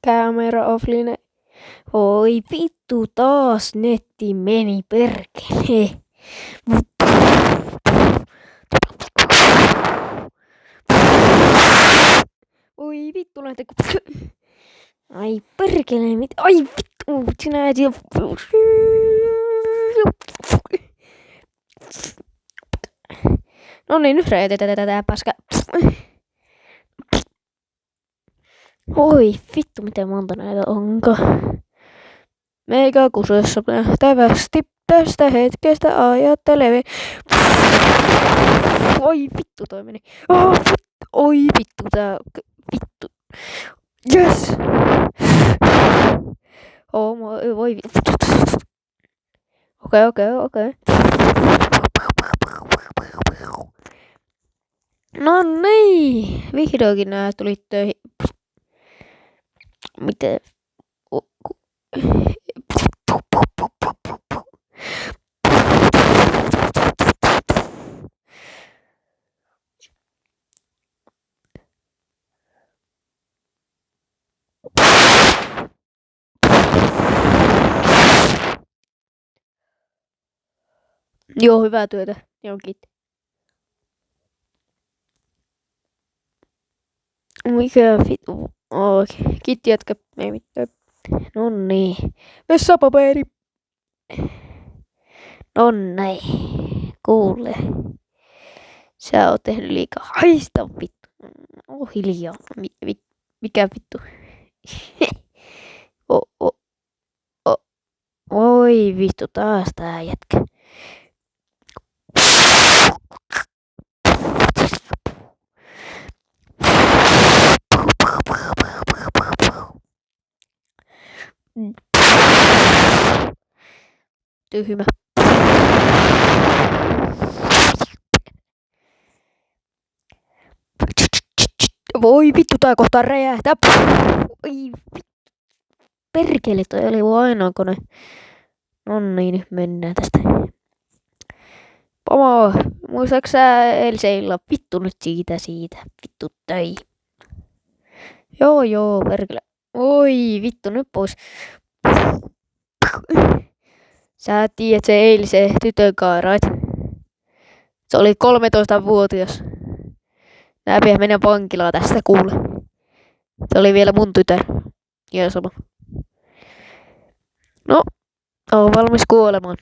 Camera offline. Oi vittu, taas netti meni perkele. Oi vittu, lähtekö? Ai perkele, mit? Ai vittu, sinä et jo. No niin, nyt räjätetään tätä paskaa. Oi vittu, miten monta näitä onko. Meikä kusessa nähtävästi tästä hetkestä ajattelevin. Oi vittu, toi meni. Oh, vittu. Oi vittu, tää vittu. Yes! Oh, voi vittu. Okei. No niin, vihdoinkin nää tuli töihin. Miten? Joo, hyvää työtä. Joo, kiitti. Mikä vittu? Kiitti jätkä. Ei mitään. Nonnii. Vessapaperi. Nonnii. Kuule. Sä oot tehnyt liikaa. Haista vittu. Oh hiljaa. Mikä vittu? Oi vittu, taas tää jätkä. Tyhmä. Voi vittu, tää kohtaa räjähtää. Oi vittu. Perkele, toi oli ainoa kone. No niin, nyt mennään tästä. Pomo, muistatko sä eilisen illan? Vittu nyt siitä. Vittu töi. Joo, perkele. Oi vittu, nyt pois. Sä tiedät se eilisen tytön kaarait. Se oli 13-vuotias. Nää pitäis mennä vankilaan tästä kuule. Se oli vielä mun tytär. Ihan sama. No, oon valmis kuolemaan.